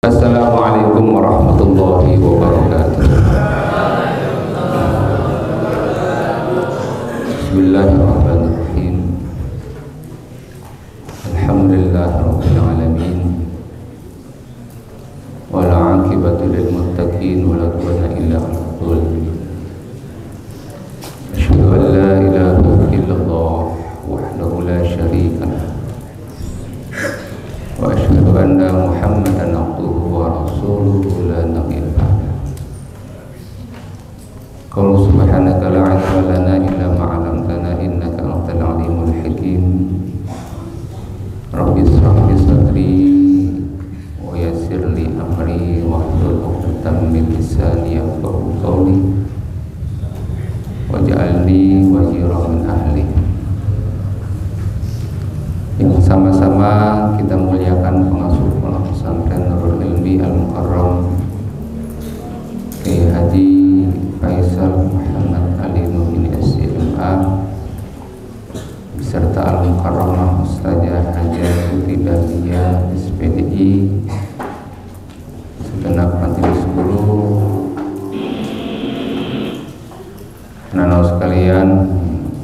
Assalamualaikum warahmatullahi wabarakatuh. Bismillahirrahmanirrahim. Alhamdulillahirabbil alamin. Wal 'aqibatu lil muttaqin wa la udwana illa 'alal zalimin. Asyhadu an la ilaha illallah wahdahu la syarika lah. Wa asyhadu anna Muhammadan abduhu wa rasuluhu la nabiyya ba'dah. Qul subhanaka la 'ilma lana illa ma 'allamtana innaka antal 'alimul hakim. Rabbi shrah li sadri wa yassir li amri wahlul 'uqdatam min lisani yafqahu qawli waj'alni waziran min ahli. Yang sama-sama kita muliakan pengasuh pondok pesantren Nurul Ilmi Al-Mukarram Kiai Haji Faisal Muhammad Ali Nuhin SCMA beserta Al-Mukarramah Ustazah Hajah Tuti Dahlia SPDI segenap majelis guru, anak-anak sekalian,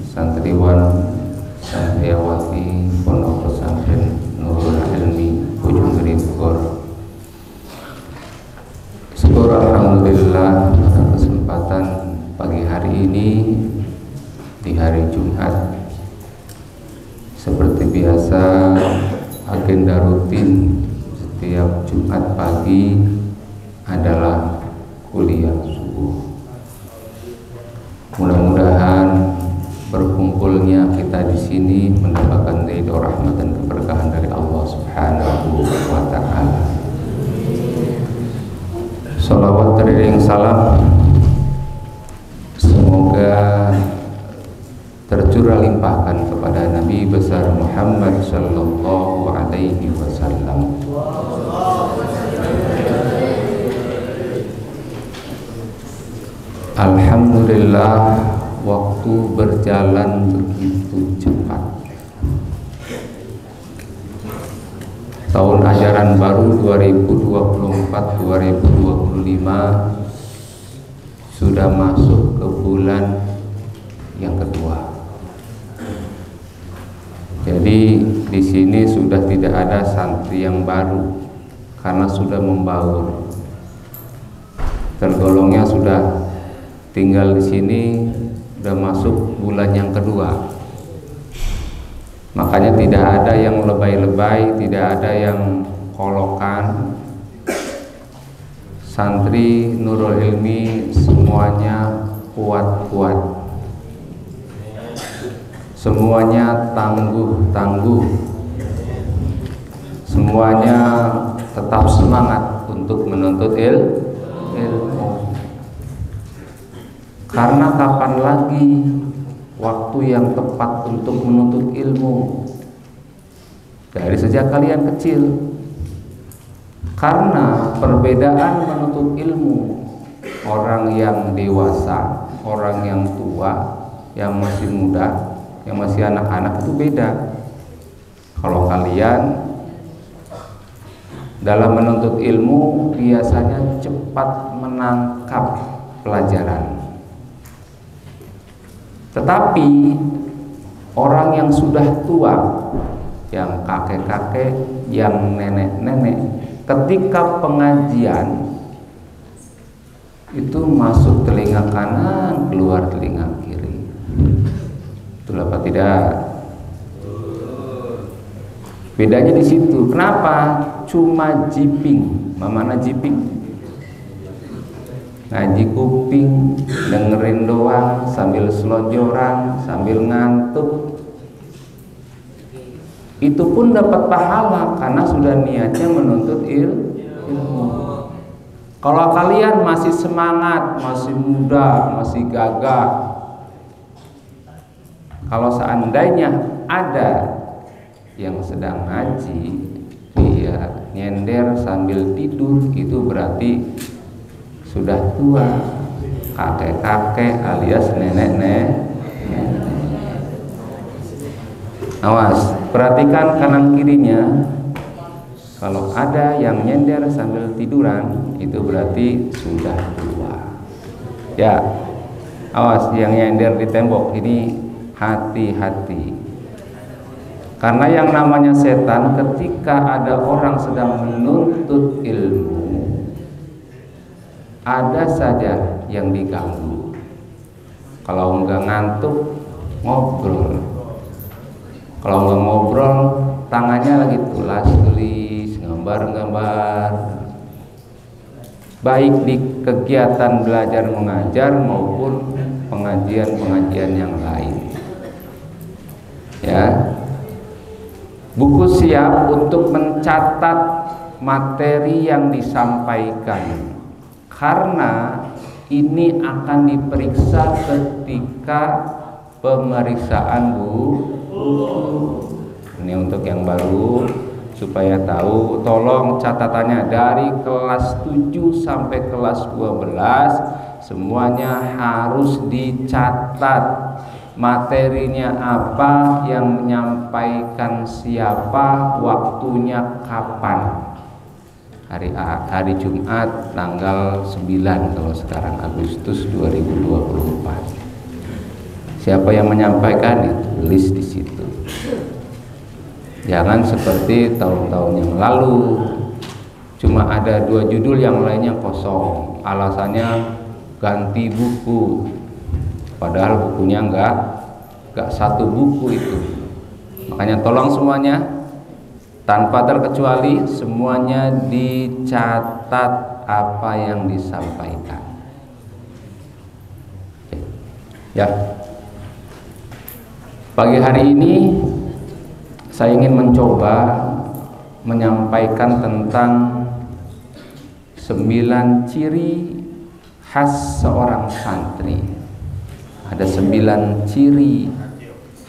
santriwan santriawati pondok pesantren Nurul Ilmi Ujung Geri Bogor. Syukur alhamdulillah pada kesempatan pagi hari ini di hari Jumat, seperti biasa agenda rutin setiap Jumat pagi adalah kuliah subuh. Mudah-mudahan berkumpulnya kita di sini mendapatkan ridho, rahmat dan keberkahan dari Allah Subhanahu wa taala. Shalawat teriring salam semoga tercurah limpahkan kepada Nabi besar Muhammad sallallahu alaihi wasallam. Alhamdulillah, waktu berjalan begitu cepat. Tahun ajaran baru 2024-2025 sudah masuk ke bulan yang kedua. Jadi di sini sudah tidak ada santri yang baru karena sudah membaur. Tergolongnya sudah tinggal di sini sudah masuk bulan yang kedua. Makanya tidak ada yang lebay-lebay, tidak ada yang kolokan. Santri Nurul Ilmi semuanya kuat-kuat, semuanya tangguh-tangguh, semuanya tetap semangat untuk menuntut ilmu. Karena kapan lagi waktu yang tepat untuk menuntut ilmu? Dari sejak kalian kecil. Karena perbedaan menuntut ilmu, orang yang dewasa, orang yang tua, yang masih muda, yang masih anak-anak itu beda. Kalau kalian dalam menuntut ilmu biasanya cepat menangkap pelajaran. Tetapi orang yang sudah tua, yang kakek-kakek, yang nenek-nenek, ketika pengajian itu masuk telinga kanan, keluar telinga kiri. Betul apa tidak? Bedanya di situ. Kenapa? Cuma jiping. Mana jiping? Ngaji kuping, dengerin doang, sambil selonjoran, sambil ngantuk. Itu pun dapat pahala karena sudah niatnya menuntut ilmu. Kalau kalian masih semangat, masih muda, masih gagah, kalau seandainya ada yang sedang ngaji, dia nyender sambil tidur, itu berarti sudah tua, kakek-kakek alias nenek-nenek. Awas, perhatikan kanan kirinya. Kalau ada yang nyender sambil tiduran, itu berarti sudah tua. Ya, awas yang nyender di tembok ini, hati-hati. Karena yang namanya setan, ketika ada orang sedang menuntut ilmu, ada saja yang diganggu. Kalau enggak ngantuk, ngobrol. Kalau enggak ngobrol, tangannya lagi tulis, gambar-gambar. Baik di kegiatan belajar mengajar maupun pengajian-pengajian yang lain. Ya. Buku siap untuk mencatat materi yang disampaikan. Karena ini akan diperiksa ketika pemeriksaan buku. Ini untuk yang baru supaya tahu, tolong catatannya dari kelas 7 sampai kelas 12 semuanya harus dicatat. Materinya apa, yang menyampaikan siapa, waktunya kapan. Hari Jumat tanggal 9 kalau sekarang Agustus 2024. Siapa yang menyampaikan, ditulis di situ. Jangan seperti tahun-tahun yang lalu, cuma ada 2 judul, yang lainnya kosong. Alasannya ganti buku, padahal bukunya enggak 1 buku itu. Makanya tolong semuanya tanpa terkecuali semuanya dicatat apa yang disampaikan. Ya. Pagi hari ini saya ingin mencoba menyampaikan tentang 9 ciri khas seorang santri. Ada 9 ciri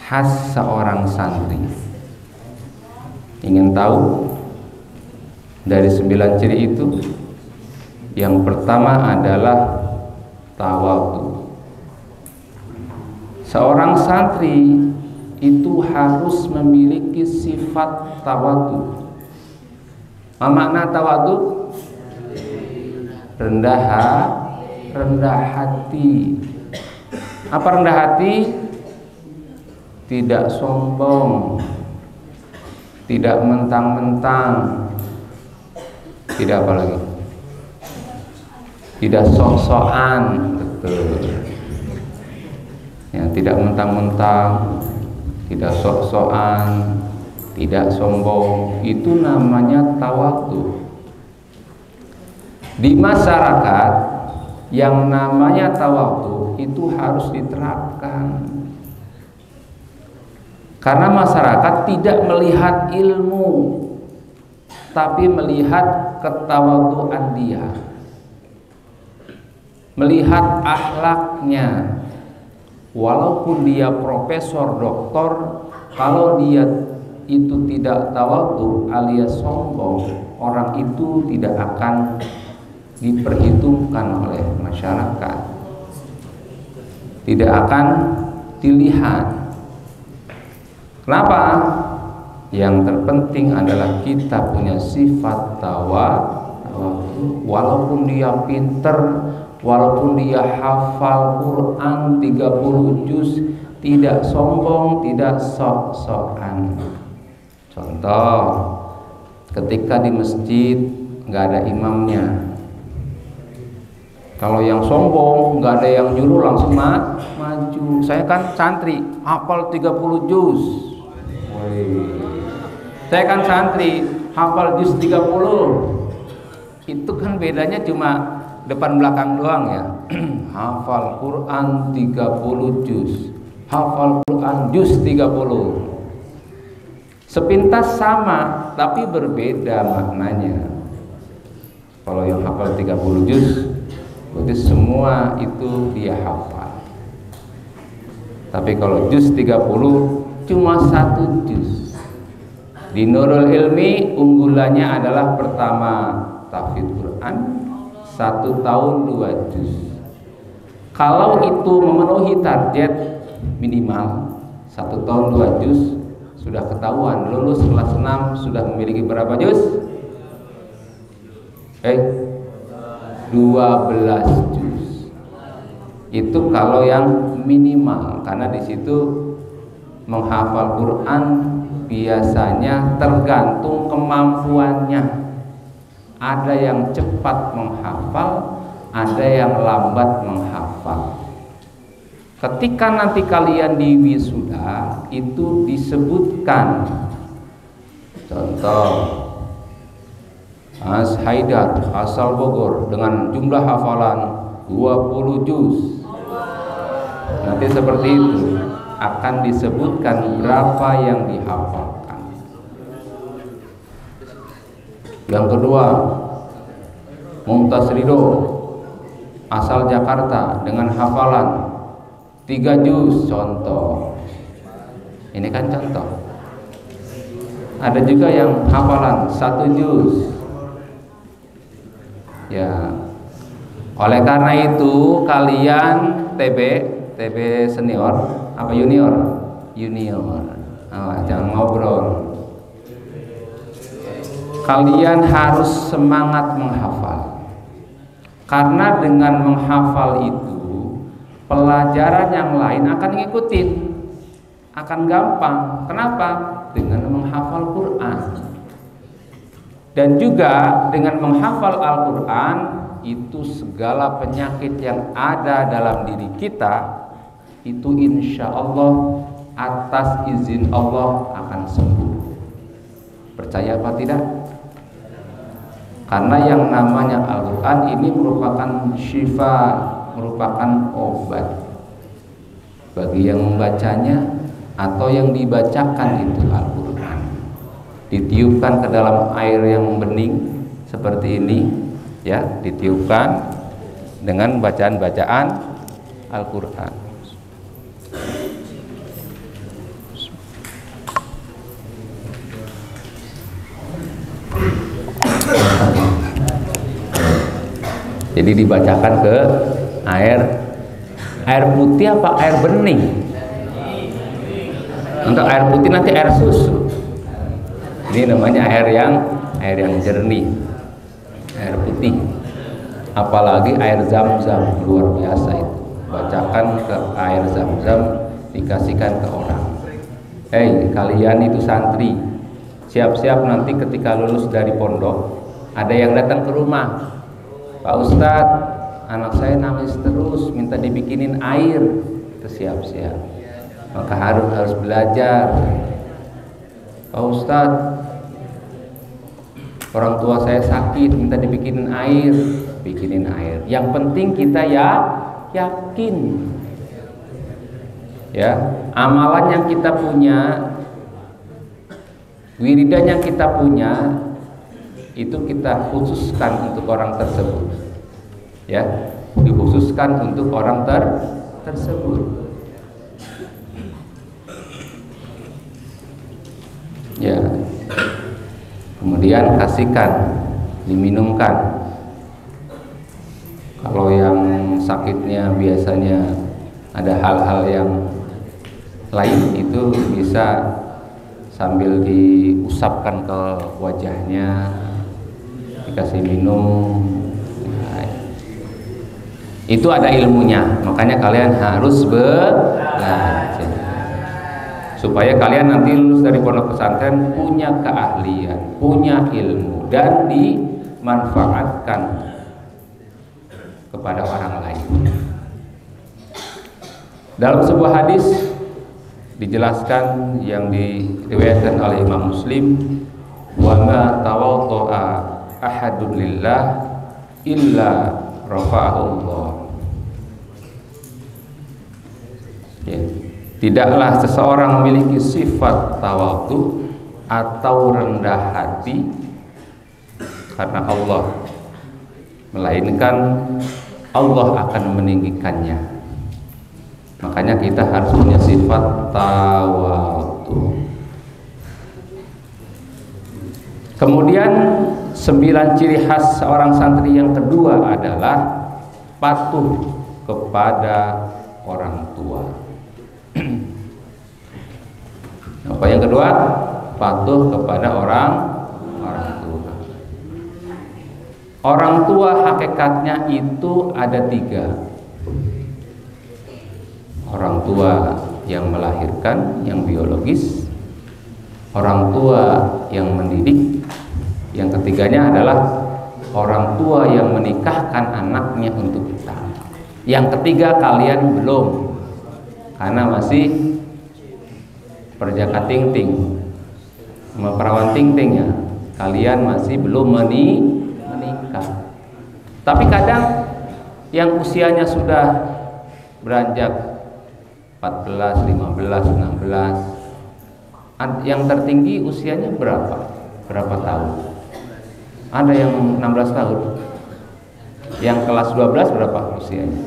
khas seorang santri. Ingin tahu dari 9 ciri itu? Yang pertama adalah tawadhu. Seorang santri itu harus memiliki sifat tawadhu. Apa makna tawadhu? Rendah hati. Apa rendah hati? Tidak sombong, tidak mentang-mentang, tidak apa lagi? Tidak sok-sokan, betul. Ya, tidak mentang-mentang, tidak sok-sokan, tidak sombong. Itu namanya tawadhu. Di masyarakat yang namanya tawadhu itu harus diterapkan. Karena masyarakat tidak melihat ilmu, tapi melihat ketawadhuan dia, melihat akhlaknya. Walaupun dia profesor, doktor, kalau dia itu tidak tawadhu alias sombong, orang itu tidak akan diperhitungkan oleh masyarakat, tidak akan dilihat. Kenapa? Yang terpenting adalah kita punya sifat tawadhu. Walaupun dia pinter, walaupun dia hafal Quran 30 juz, tidak sombong, tidak sok-sokan. Contoh, ketika di masjid nggak ada imamnya. Kalau yang sombong, nggak ada yang nyuruh, langsung maju. Saya kan santri, hafal 30 juz. Saya kan santri, hafal juz 30. Itu kan bedanya cuma depan belakang doang ya. Hafal Quran 30 juz, hafal Quran juz 30. Sepintas sama, tapi berbeda maknanya. Kalau yang hafal 30 juz, berarti semua itu dia hafal. Tapi kalau juz 30 cuma 1 juz. Di Nurul Ilmi unggulannya adalah pertama tahfidz Quran 1 tahun 2 juz. Kalau itu memenuhi target minimal 1 tahun 2 juz, sudah ketahuan lulus kelas 6 sudah memiliki berapa juz? 12 juz. Itu kalau yang minimal, karena di situ menghafal Quran biasanya tergantung kemampuannya. Ada yang cepat menghafal, ada yang lambat menghafal. Ketika nanti kalian di wisuda itu disebutkan, contoh Mas Haidar asal Bogor dengan jumlah hafalan 20 juz. Nanti seperti itu akan disebutkan berapa yang dihafalkan. Yang kedua, Mumtaz Ridho asal Jakarta dengan hafalan 3 juz, contoh. Ini kan contoh. Ada juga yang hafalan 1 juz. Ya. Oleh karena itu kalian TB senior apa junior? Junior. Jangan ngobrol. Kalian harus semangat menghafal. Karena dengan menghafal itu pelajaran yang lain akan ngikutin, akan gampang. Kenapa? Dengan menghafal Quran. Dan juga dengan menghafal Al-Quran itu segala penyakit yang ada dalam diri kita itu insya Allah atas izin Allah akan sembuh. Percaya apa tidak? Karena yang namanya Al-Quran ini merupakan syifa, merupakan obat bagi yang membacanya atau yang dibacakan itu Al-Quran. Ditiupkan ke dalam air yang bening seperti ini, ya, ditiupkan dengan bacaan-bacaan Al-Quran. Jadi dibacakan ke air putih apa air bening? Untuk air putih nanti air susu. Ini namanya air yang jernih, air putih. Apalagi air zam-zam, luar biasa itu. Bacakan ke air zam-zam, dikasihkan ke orang. Kalian itu santri, siap-siap nanti ketika lulus dari pondok, ada yang datang ke rumah. Pak Ustadz, anak saya nangis terus, minta dibikinin air. Itu siap-siap. Maka harus belajar. Pak Ustadz, orang tua saya sakit, minta dibikinin air. Bikinin air. Yang penting kita yakin. Ya, amalan yang kita punya, wiridan yang kita punya, itu kita khususkan untuk orang tersebut. Ya, dikhususkan untuk orang tersebut. Ya. Kemudian kasihkan, diminumkan. Kalau yang sakitnya biasanya ada hal-hal yang lain, itu bisa sambil diusapkan ke wajahnya, dikasih minum. Nah, itu ada ilmunya, makanya kalian harus belajar supaya kalian nanti lulus dari pondok pesantren punya keahlian, punya ilmu, dan dimanfaatkan kepada orang lain. Dalam sebuah hadis dijelaskan yang diriwayatkan oleh Imam Muslim, wa ma tawaddaa ahadun lillah illa rafa'ahu Allah. Ya. Tidaklah seseorang memiliki sifat tawadhu atau rendah hati karena Allah, melainkan Allah akan meninggikannya. Makanya kita harus punya sifat tawadhu. Kemudian 9 ciri khas seorang santri yang kedua adalah patuh kepada orang tua. Apa yang kedua? Patuh kepada orang tua. Orang tua hakikatnya itu ada 3. Orang tua yang melahirkan, yang biologis, orang tua yang mendidik, yang ketiganya adalah orang tua yang menikahkan anaknya untuk kita. Yang ketiga kalian belum, karena masih perjaka ting-ting, perawan ting-ting ya. Kalian masih belum menikah. Tapi kadang yang usianya sudah beranjak 14, 15, 16, yang tertinggi usianya berapa? Berapa tahun? Ada yang 16 tahun. Yang kelas 12 berapa usianya?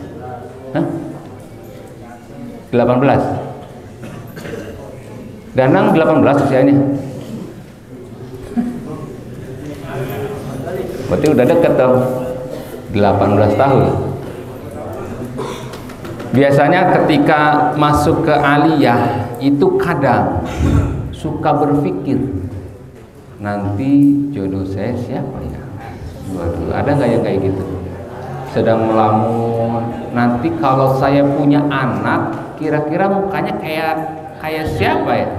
Hah? 18. Danang 18 usianya. Berarti udah deket dong. 18 tahun. Biasanya ketika masuk ke aliyah itu kadang suka berpikir, nanti jodoh saya siapa ya? Waduh, ada nggak yang kayak gitu? Sedang melamun, nanti kalau saya punya anak, kira-kira mukanya kayak siapa ya?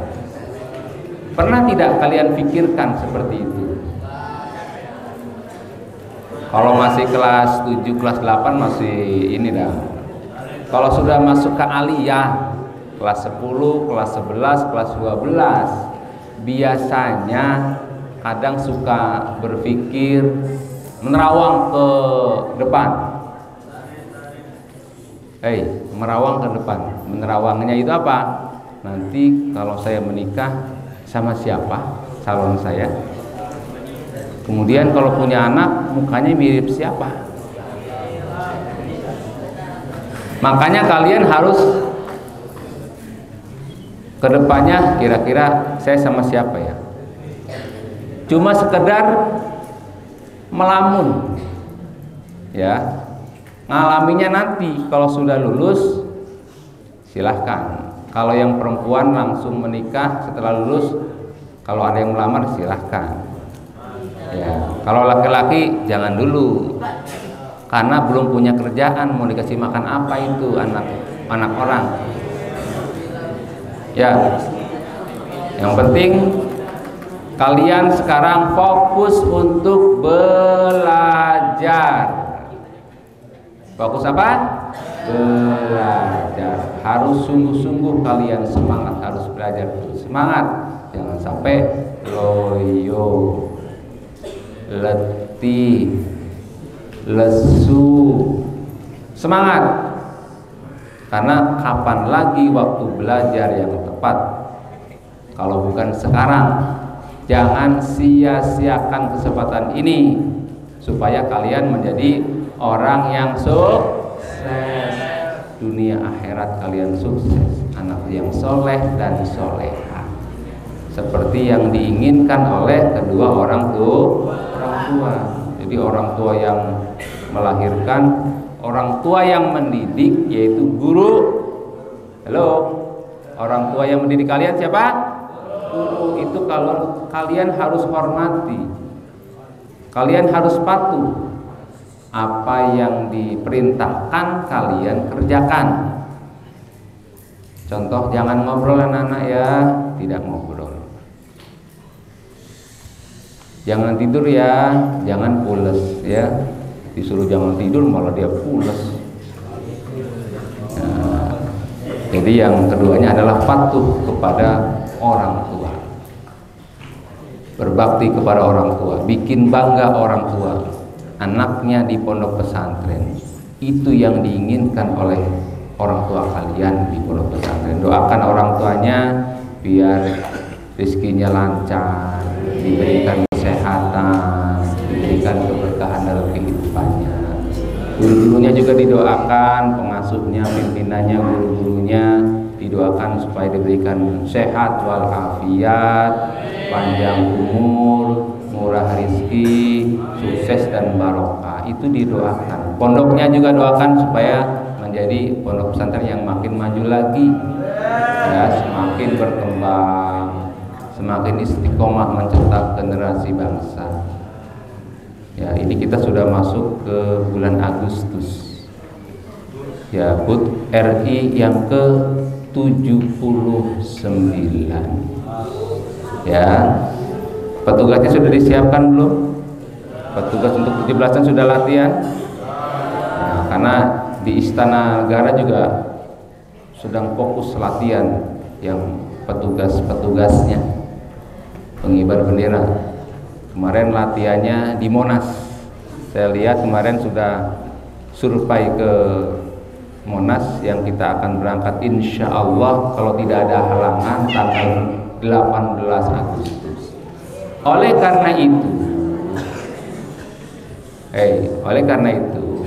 Pernah tidak kalian pikirkan seperti itu? Kalau masih kelas 7, kelas 8 masih ini dah. Kalau sudah masuk ke aliyah, kelas 10, kelas 11, kelas 12, biasanya kadang suka berpikir menerawang ke depan. Menerawang ke depan. Menerawangnya itu apa? Nanti kalau saya menikah sama siapa calon saya? Kemudian kalau punya anak, mukanya mirip siapa? Makanya kalian harus kedepannya kira-kira saya sama siapa ya? Cuma sekedar melamun, ya, ngalaminya nanti kalau sudah lulus silahkan. Kalau yang perempuan langsung menikah setelah lulus, kalau ada yang melamar silahkan. Ya, kalau laki-laki jangan dulu. Karena belum punya kerjaan, mau dikasih makan apa itu anak orang. Ya, yang penting kalian sekarang fokus untuk belajar. Fokus apa? Belajar. Harus sungguh-sungguh kalian semangat, harus belajar semangat. Jangan sampai loyo, letih, lesu. Semangat, karena kapan lagi waktu belajar yang tepat kalau bukan sekarang. Jangan sia-siakan kesempatan ini supaya kalian menjadi orang yang sukses dunia akhirat. Kalian sukses, anak yang soleh dan soleha, seperti yang diinginkan oleh kedua orang tua. Jadi orang tua yang melahirkan, orang tua yang mendidik, yaitu guru. Halo, orang tua yang mendidik kalian siapa? Guru. Itu kalau kalian harus hormati, kalian harus patuh. Apa yang diperintahkan kalian kerjakan. Contoh, jangan ngobrol anak-anak ya, tidak ngobrol. Jangan tidur ya, jangan pules ya. Disuruh jangan tidur malah dia pules. Nah, jadi yang keduanya adalah patuh kepada orang tua, berbakti kepada orang tua, bikin bangga orang tua. Anaknya di pondok pesantren, itu yang diinginkan oleh orang tua kalian di pondok pesantren. Doakan orang tuanya biar rezekinya lancar, diberikan kesehatan, diberikan keberkahan dalam kehidupannya. Guru-gurunya juga didoakan, pengasuhnya, pimpinannya, guru-gurunya didoakan supaya diberikan sehat walafiat, panjang umur, murah rezeki, sukses dan barokah. Itu didoakan. Pondoknya juga doakan supaya menjadi pondok pesantren yang makin maju lagi, ya, semakin berkembang, semakin istiqomah mencetak generasi bangsa. Ya, ini kita sudah masuk ke bulan Agustus. Ya, HUT RI yang ke-79. Ya, petugasnya sudah disiapkan belum? Petugas untuk 17-an sudah latihan. Nah, karena di Istana Negara juga sedang fokus latihan yang petugas-petugasnya pengibar bendera. Kemarin latihannya di Monas. Saya lihat kemarin sudah survei ke Monas yang kita akan berangkat insya Allah kalau tidak ada halangan tanggal 18 Agustus. Oleh karena itu,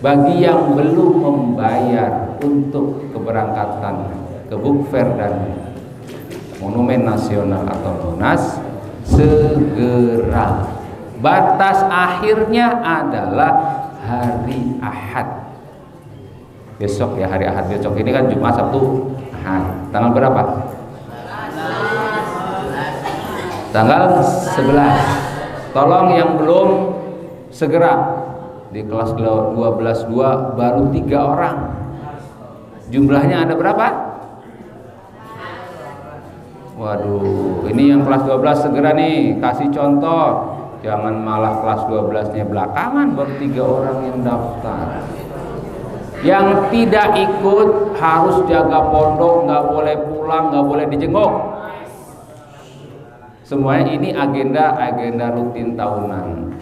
bagi yang belum membayar untuk keberangkatan ke Bukfair dan Monumen Nasional atau Monas, segera. Batas akhirnya adalah hari Ahad besok ya, hari Ahad besok. Ini kan Jumat, Sabtu, Ahad. Tanggal berapa? Tanggal 11. Tolong yang belum segera. Di kelas 12.2 baru 3 orang. Jumlahnya ada berapa? Waduh, ini yang kelas 12 segera nih, kasih contoh. Jangan malah kelas 12-nya belakangan, baru 3 orang yang daftar. Yang tidak ikut harus jaga pondok, nggak boleh pulang, nggak boleh dijenguk. Semuanya ini agenda rutin tahunan.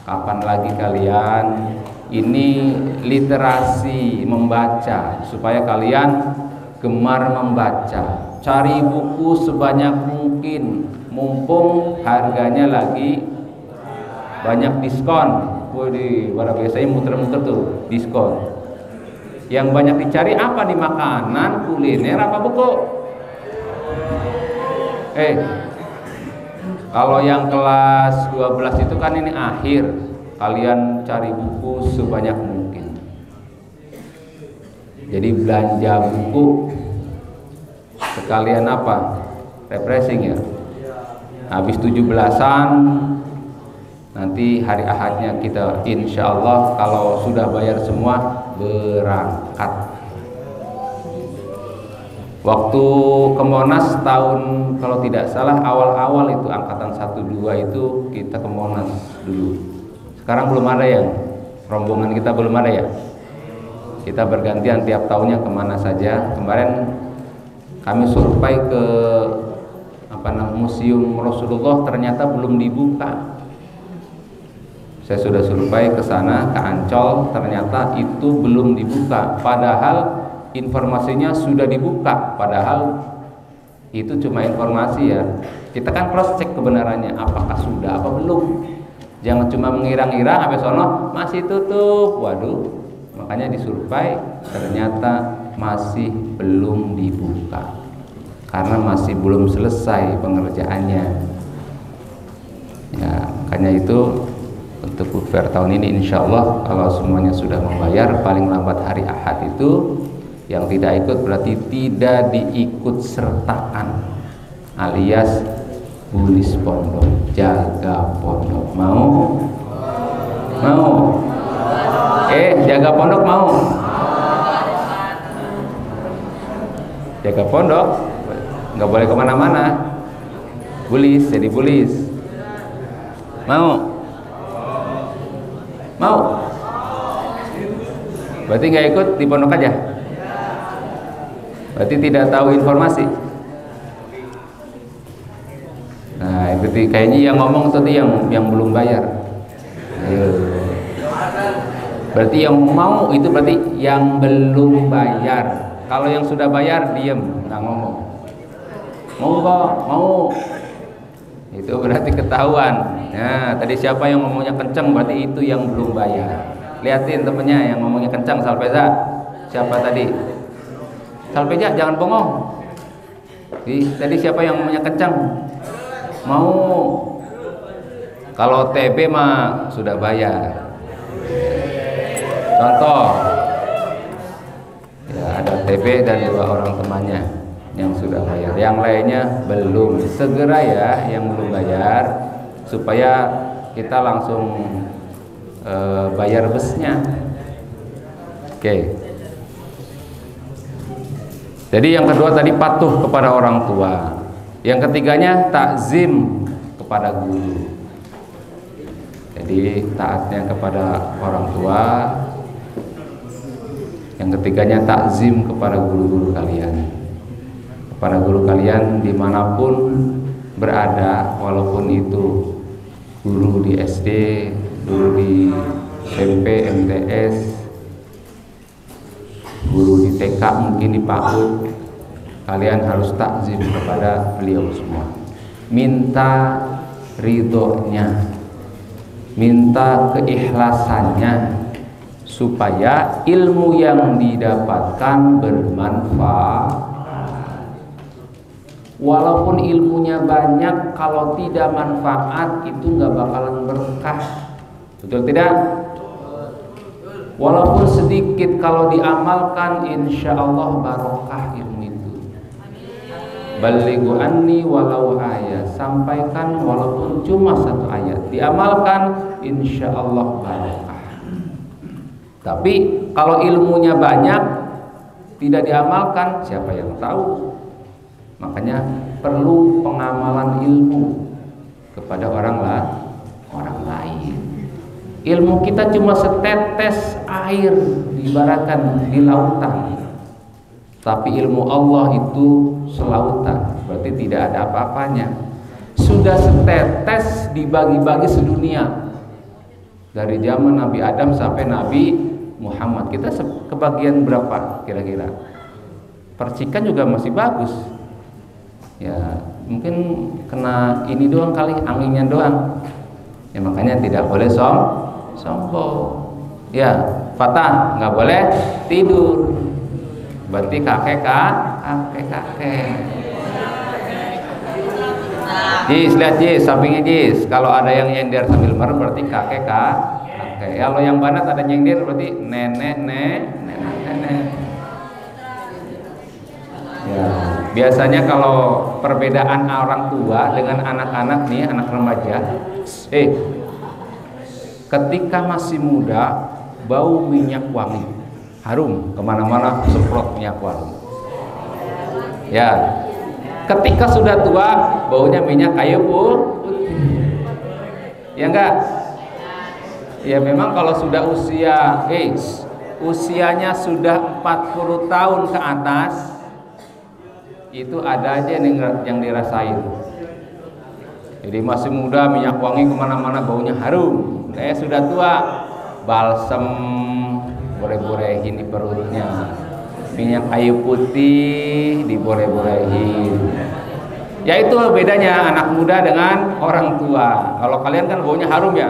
Kapan lagi kalian ini literasi membaca, supaya kalian gemar membaca. Cari buku sebanyak mungkin, mumpung harganya lagi banyak diskon. Waduh, biasanya muter-muter tuh diskon. Yang banyak dicari apa di makanan, kuliner, apa buku? Kalau yang kelas 12 itu kan ini akhir. Kalian cari buku sebanyak mungkin. Jadi belanja buku sekalian apa? Refreshing ya. Habis 17-an nanti hari Ahadnya kita insya Allah kalau sudah bayar semua berangkat. Waktu ke Monas tahun kalau tidak salah awal-awal itu angkatan 1-2 itu kita ke Monas dulu. Sekarang belum ada ya, rombongan kita belum ada ya. Kita bergantian tiap tahunnya kemana saja. Kemarin kami survei ke Museum Rasulullah, ternyata belum dibuka. Saya sudah survei ke sana, ke Ancol, ternyata itu belum dibuka. Padahal informasinya sudah dibuka. Padahal itu cuma informasi ya. Kita kan cross check kebenarannya, apakah sudah apa belum. Jangan cuma mengira-ngira sampai sono masih tutup. Waduh, makanya disurvei ternyata masih belum dibuka. Karena masih belum selesai pengerjaannya. Ya, makanya itu untuk Bukfair tahun ini insya Allah kalau semuanya sudah membayar paling lambat hari Ahad itu. Yang tidak ikut berarti tidak diikut sertakan, alias bulis pondok, jaga pondok. Mau? Jaga pondok mau? Jaga pondok nggak boleh kemana-mana, bulis, jadi bulis. Mau? Berarti nggak ikut di pondok aja. Berarti tidak tahu informasi. Nah, berarti kayaknya yang ngomong tadi yang belum bayar. Ayo. Berarti yang mau itu berarti yang belum bayar. Kalau yang sudah bayar diem, nggak ngomong. Mau nggak? Mau. Itu berarti ketahuan. Nah, tadi siapa yang ngomongnya kencang berarti itu yang belum bayar. Lihatin temennya yang ngomongnya kencang, Salpeza. Siapa tadi? Salpeja, jangan bongong. Tadi siapa yang ngomongnya kencang? Mau. Kalau TB mah sudah bayar. Contoh, ya ada TB dan 2 orang temannya yang sudah bayar. Yang lainnya belum. Segera ya yang belum bayar supaya kita langsung bayar busnya. Oke. Jadi yang kedua tadi patuh kepada orang tua. Yang ketiganya takzim kepada guru. Jadi taatnya kepada orang tua. Yang ketiganya takzim kepada guru-guru kalian. Kepada guru kalian dimanapun berada, walaupun itu guru di SD, guru di SMP, MTS, guru di TK, mungkin di PAUD, kalian harus takzim kepada beliau semua. Minta ridhonya, minta keikhlasannya, supaya ilmu yang didapatkan bermanfaat. Walaupun ilmunya banyak, kalau tidak manfaat itu nggak bakalan berkah. Betul tidak? Walaupun sedikit, kalau diamalkan insya Allah barokah ilmu itu. Balighu anni walau ayat, sampaikan walaupun cuma satu ayat, diamalkan insya Allah barokah. Tapi kalau ilmunya banyak tidak diamalkan, siapa yang tahu? Makanya perlu pengamalan ilmu kepada orang lain. Ilmu kita cuma setetes air diibaratkan di lautan, tapi ilmu Allah itu selautan, berarti tidak ada apa-apanya. Sudah setetes dibagi-bagi sedunia, dari zaman Nabi Adam sampai Nabi Muhammad. Kita kebagian berapa kira-kira? Percikan juga masih bagus. Ya mungkin kena ini doang kali, anginnya doang. Ya makanya tidak boleh sombong. Ya patah, nggak boleh tidur. Berarti kakek. Jis, lihat Jis, sampingnya Jis. Kalau ada yang nyender sambil merem berarti kakek. Kalau yang banat ada nyender berarti nenek. Ya, biasanya kalau perbedaan orang tua dengan anak-anak nih, anak remaja, ketika masih muda bau minyak wangi, harum kemana-mana, semprot minyak wangi. Ya, ketika sudah tua baunya minyak kayu putih. Ya enggak? Ya memang kalau sudah usianya sudah 40 tahun ke atas, itu ada aja yang dirasain. Jadi masih muda minyak wangi kemana-mana baunya harum. Sudah tua balsem boleh-bolehin di perutnya, minyak kayu putih diboleh-bolehin. Ya itu bedanya anak muda dengan orang tua. Kalau kalian kan baunya harum ya.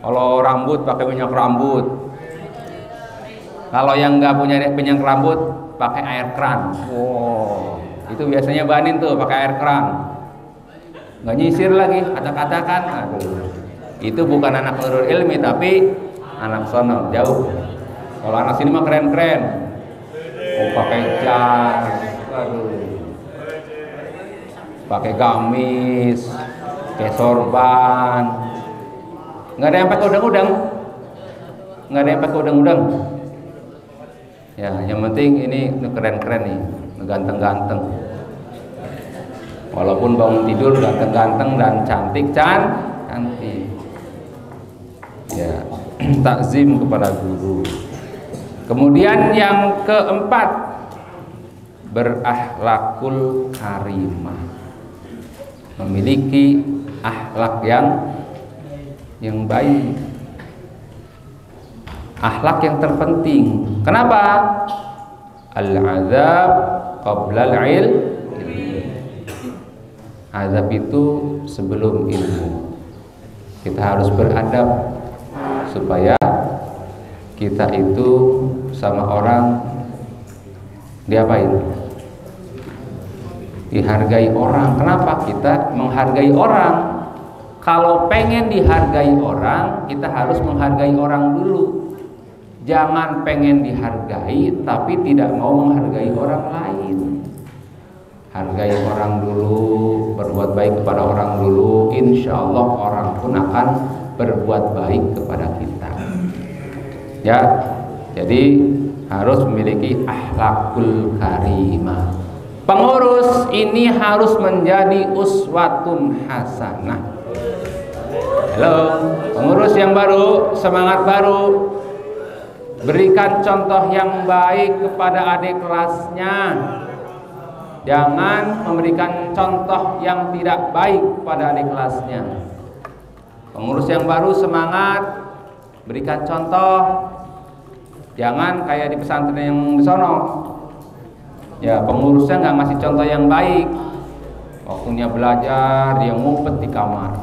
Kalau rambut pakai minyak rambut. Kalau yang nggak punya minyak rambut pakai air kran. Wow, itu biasanya banin tuh pakai air kran. Nggak nyisir lagi, kata-katakan. Aduh, itu bukan anak Nurul Ilmi tapi anak sono jauh. Kalau anak sini mah keren-keren. Oh pakai jas, aduh, pakai gamis, pakai sorban. Nggak ada yang pakai udang-udang. Nggak ada yang pakai udang-udang. Ya, yang penting ini keren-keren nih, ganteng-ganteng. Walaupun bangun tidur ganteng-ganteng dan cantik. Ya, takzim kepada guru. Kemudian yang keempat, berakhlakul karimah. Memiliki akhlak yang baik. Akhlak yang terpenting. Kenapa? Al-azab qabla al-ilm. Azab itu sebelum ilmu. Kita harus beradab supaya kita itu sama orang diapain? Dihargai orang. Kenapa? Kita menghargai orang. Kalau pengen dihargai orang, kita harus menghargai orang dulu. Jangan pengen dihargai tapi tidak mau menghargai orang lain. Hargai orang dulu, berbuat baik kepada orang dulu, insya Allah orang pun akan berbuat baik kepada kita. Ya, jadi harus memiliki akhlakul karimah. Pengurus ini harus menjadi uswatun hasanah. Halo, pengurus yang baru, semangat baru, berikan contoh yang baik kepada adik kelasnya. Jangan memberikan contoh yang tidak baik pada adik kelasnya. Pengurus yang baru semangat, berikan contoh. Jangan kayak di pesantren yang di sono. Ya, pengurusnya nggak ngasih contoh yang baik. Waktunya belajar, dia ngumpet di kamar.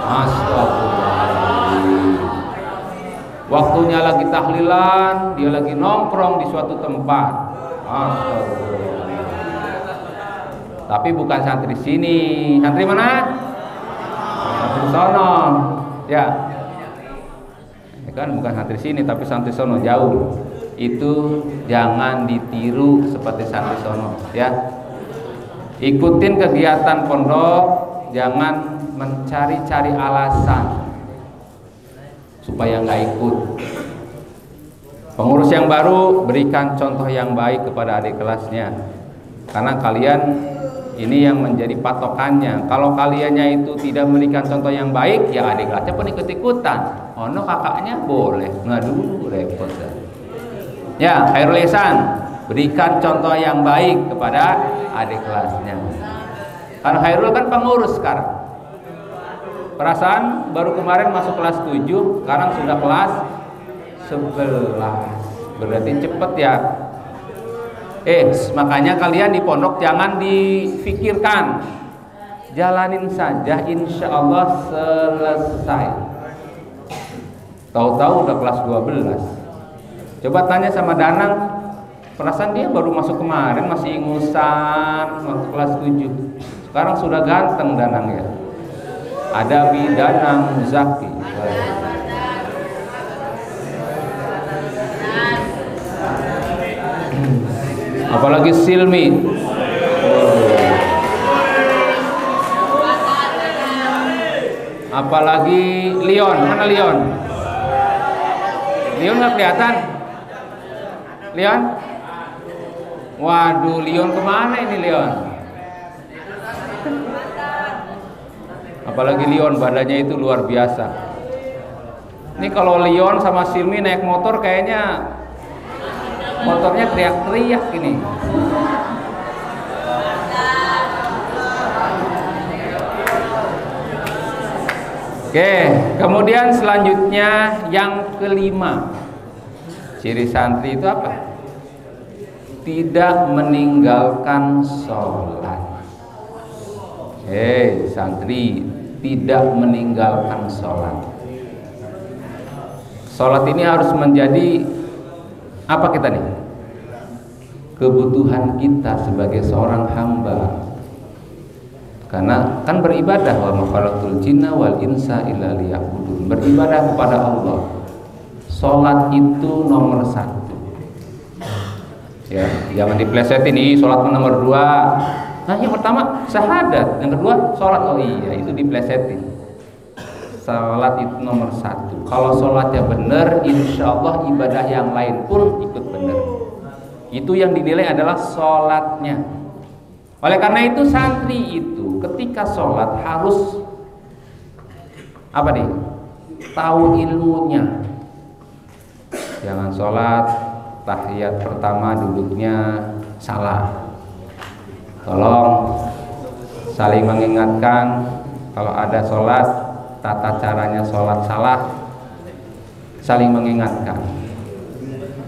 Astagfirullahaladzim. Waktunya lagi tahlilan, dia lagi nongkrong di suatu tempat. Astagfirullahaladzim. Tapi bukan santri sini. Santri mana? Santri sono. Ya. Kan bukan santri sini tapi santri sono, jauh. Itu jangan ditiru seperti santri sono, ya. Ikutin kegiatan pondok, jangan mencari-cari alasan supaya nggak ikut. Pengurus yang baru, berikan contoh yang baik kepada adik kelasnya, karena kalian ini yang menjadi patokannya. Kalau kaliannya itu tidak memberikan contoh yang baik, ya adik kelasnya pun ikut-ikutan. Oh no, kakaknya boleh, ngadu repot. Ya, Khairul Ihsan, berikan contoh yang baik kepada adik kelasnya. Karena Khairul kan pengurus sekarang. Perasaan baru kemarin masuk kelas 7, sekarang sudah kelas 11. Berarti cepet ya. Makanya kalian di pondok jangan difikirkan, jalanin saja, insya Allah selesai. Tahu-tahu udah kelas 12. Coba tanya sama Danang, perasaan dia baru masuk kemarin masih ingusan waktu kelas 7. Sekarang sudah ganteng Danang ya. Ada Danang Zaki. Apalagi Silmi. Apalagi Leon. Mana Leon? Leon nggak kelihatan. Leon? Waduh, Leon kemana ini Leon? Apalagi Leon, badannya itu luar biasa. Ini kalau Leon sama Silmi naik motor kayaknya motornya teriak-teriak ini. Oke, kemudian selanjutnya yang kelima, ciri santri itu apa? Tidak meninggalkan sholat. Santri tidak meninggalkan sholat. Sholat ini harus menjadi apa kita nih? Kebutuhan kita sebagai seorang hamba. Karena kan beribadah, wa ma khalaqtul jinna wal insa illa liya'budun. Beribadah kepada Allah. Salat itu nomor 1. Ya, jangan diplesetin nih salat nomor 2. Nah, yang pertama syahadat, yang kedua salat. Oh iya, itu diplesetin. Salat itu nomor 1. Kalau salatnya benar, insya Allah ibadah yang lain pun ikut benar. Itu yang dinilai adalah salatnya. Oleh karena itu santri itu ketika sholat harus apa nih? Tahu ilmunya. Jangan sholat tahiyat pertama duduknya salah. Tolong saling mengingatkan kalau ada sholat tata caranya sholat salah, saling mengingatkan.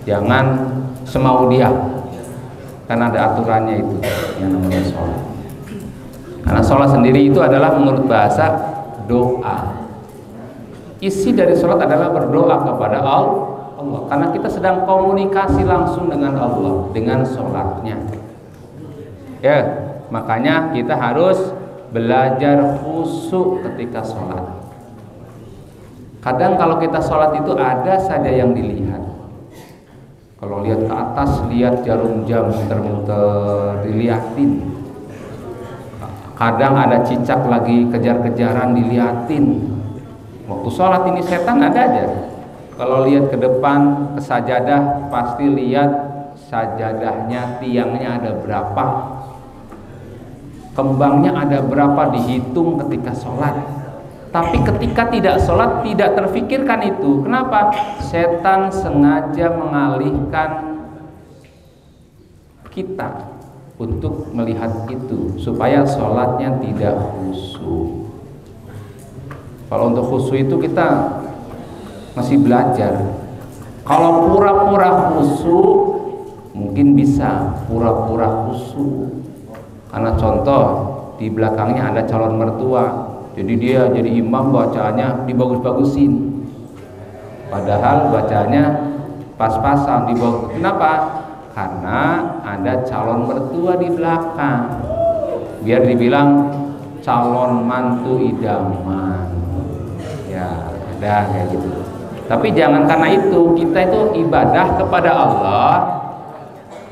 Jangan semau dia. Karena ada aturannya itu yang namanya sholat. Karena sholat sendiri itu adalah menurut bahasa doa. Isi dari sholat adalah berdoa kepada Allah. Karena kita sedang komunikasi langsung dengan Allah dengan sholatnya. Ya, makanya kita harus belajar khusyuk ketika sholat. Kadang kalau kita sholat itu ada saja yang dilihat. Kalau lihat ke atas, lihat jarum jam muter-muter, diliatin. Kadang ada cicak lagi kejar-kejaran, diliatin. Waktu sholat ini setan ada aja. Kalau lihat ke depan ke sajadah, pasti lihat sajadahnya, tiangnya ada berapa, kembangnya ada berapa, dihitung ketika sholat. Tapi ketika tidak sholat tidak terfikirkan itu. Kenapa? Setan sengaja mengalihkan kita untuk melihat itu supaya sholatnya tidak khusyuk. Kalau untuk khusyuk itu kita masih belajar. Kalau pura-pura khusyuk mungkin bisa pura-pura khusyuk. Karena contoh di belakangnya ada calon mertua, jadi dia jadi imam bacaannya dibagus-bagusin. Padahal bacanya pas-pasan dibagus. Kenapa? Karena ada calon mertua di belakang. Biar dibilang calon mantu idaman. Ya, ada kayak gitu. Tapi jangan karena itu kita itu ibadah kepada Allah.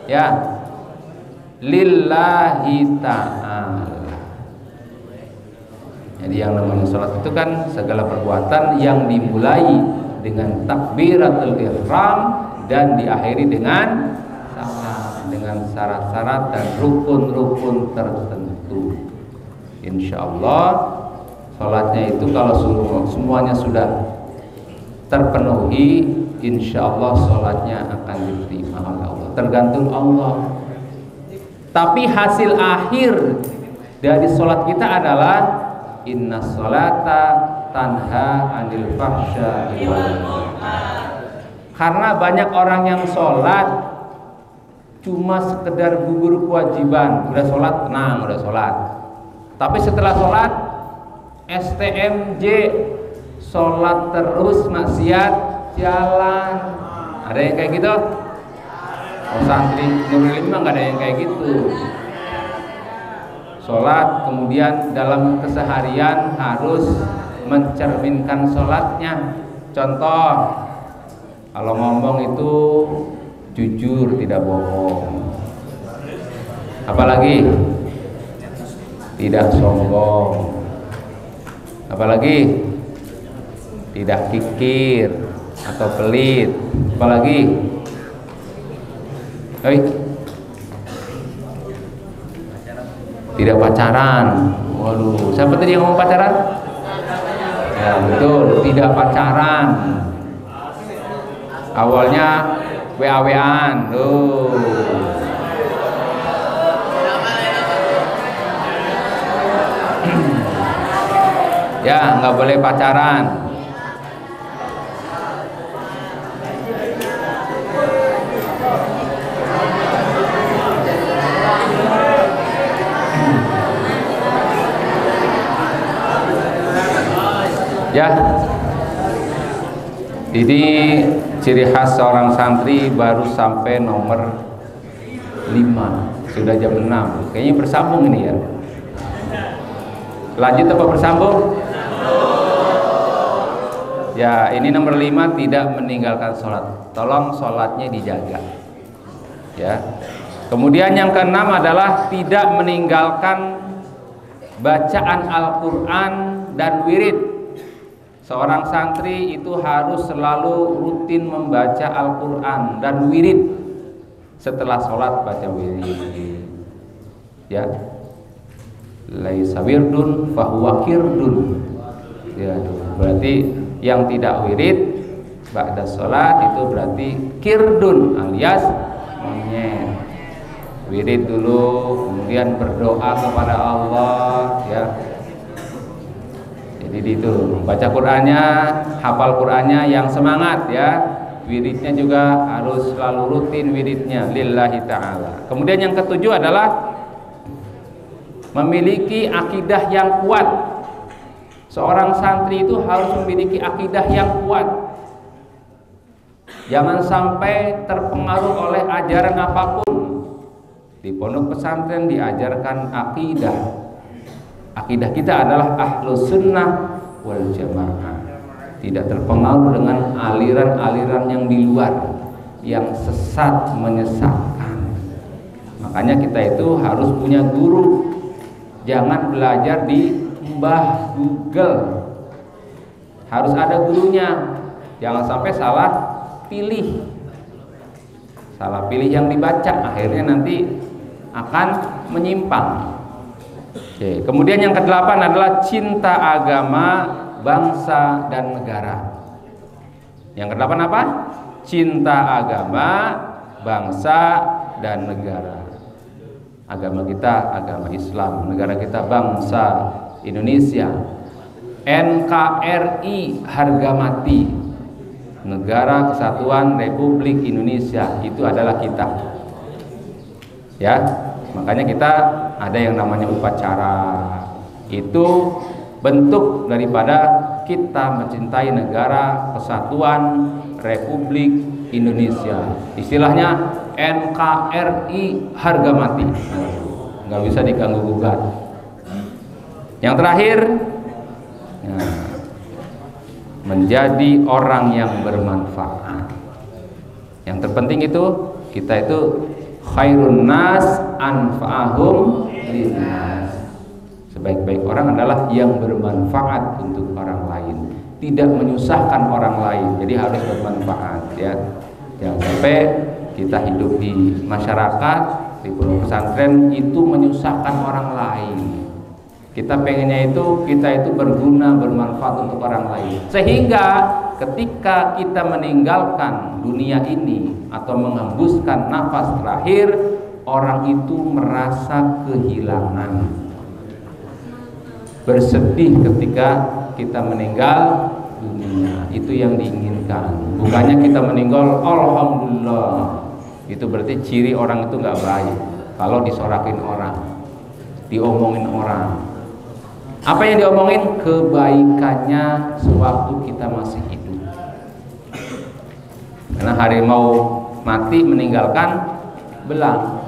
Ya. Lillahi ta'ala. Jadi yang namanya sholat itu kan segala perbuatan yang dimulai dengan takbiratul ihram dan diakhiri dengan salam, dengan syarat-syarat dan rukun-rukun tertentu. Insya Allah sholatnya itu kalau semuanya sudah terpenuhi, insya Allah sholatnya akan diterima oleh Allah. Tergantung Allah. Tapi hasil akhir dari sholat kita adalah inna sholata tanha anil fahsya'i wal munkar. Karena banyak orang yang sholat cuma sekedar gugur kewajiban, udah sholat tenang, udah sholat. Tapi setelah sholat STMJ, sholat terus maksiat jalan. Ada yang kayak gitu? Oh, santri Nurul Lima nggak ada yang kayak gitu. Sholat kemudian dalam keseharian harus mencerminkan sholatnya. Contoh, kalau ngomong itu jujur, tidak bohong. Apalagi tidak sombong. Apalagi tidak kikir atau pelit. Apalagi tidak pacaran. Waduh, siapa tadi yang ngomong pacaran? Ya betul, tidak pacaran. Awalnya WA-WAan tuh. Ya nggak boleh pacaran. Ya, jadi ciri khas seorang santri baru sampai nomor 5, sudah jam 6. Kayaknya bersambung ini ya. Lanjut apa bersambung? Ya, ini nomor 5, tidak meninggalkan sholat. Tolong sholatnya dijaga. Ya. Kemudian yang keenam adalah tidak meninggalkan bacaan Al-Quran dan wirid. Seorang santri itu harus selalu rutin membaca Al-Quran dan wirid. Setelah sholat baca wirid. Ya, laisa wirdun fahuwa kirdun. Ya, berarti yang tidak wirid ba'da sholat itu berarti kirdun alias monyet. Wirid dulu, kemudian berdoa kepada Allah. Ya. Jadi itu baca Qur'annya, hafal Qur'annya yang semangat ya. Wiridnya juga harus selalu rutin wiridnya lillahi ta'ala. Kemudian yang ketujuh adalah memiliki akidah yang kuat. Seorang santri itu harus memiliki akidah yang kuat. Jangan sampai terpengaruh oleh ajaran apapun. Di pondok pesantren diajarkan akidah. Akidah kita adalah ahlus sunnah wal jamaah. Tidak terpengaruh dengan aliran-aliran yang di luar, yang sesat menyesatkan. Makanya kita itu harus punya guru. Jangan belajar di Mbah Google. harus ada gurunya. Jangan sampai salah pilih. Salah pilih yang dibaca, akhirnya nanti akan menyimpang. Oke. Kemudian yang kedelapan adalah cinta agama, bangsa dan negara. Yang kedelapan apa? Cinta agama, bangsa dan negara. Agama kita agama Islam, negara kita bangsa Indonesia. NKRI harga mati, Negara Kesatuan Republik Indonesia, itu adalah kita. Ya, makanya kita ada yang namanya upacara. Itu bentuk daripada kita mencintai Negara Kesatuan Republik Indonesia. Istilahnya NKRI harga mati, nggak bisa diganggu gugat. Yang terakhir, menjadi orang yang bermanfaat. Yang terpenting itu kita itu khairun nas anfa'ahum linnas. Sebaik-baik orang adalah yang bermanfaat untuk orang lain, tidak menyusahkan orang lain. Jadi harus bermanfaat, ya. Jangan sampai kita hidup di masyarakat, di pondok pesantren itu menyusahkan orang lain. Kita pengennya itu kita itu berguna, bermanfaat untuk orang lain. Sehingga ketika kita meninggalkan dunia ini atau menghembuskan nafas terakhir, orang itu merasa kehilangan, bersedih ketika kita meninggal dunia. Itu yang diinginkan. Bukannya kita meninggal alhamdulillah. Itu berarti ciri orang itu nggak baik. Kalau disorakin orang, diomongin orang. Apa yang diomongin? Kebaikannya sewaktu kita masih hidup. Karena harimau mati meninggalkan belang,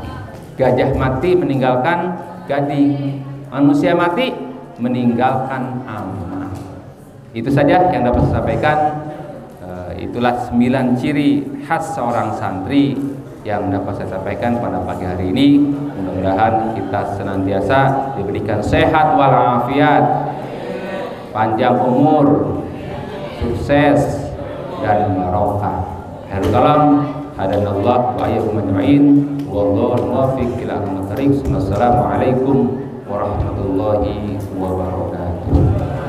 gajah mati meninggalkan gading, manusia mati meninggalkan amanah. Itu saja yang dapat saya sampaikan. Itulah 9 ciri khas seorang santri yang dapat saya sampaikan pada pagi hari ini. Mudah-mudahan kita senantiasa diberikan sehat walafiat, panjang umur, sukses dan barokah. Khairul kalam hadanallah wa iyyakum ajma'in. Wallahu muwaffiq ila aqwamit thoriq. Wassalamualaikum warahmatullahi wabarakatuh.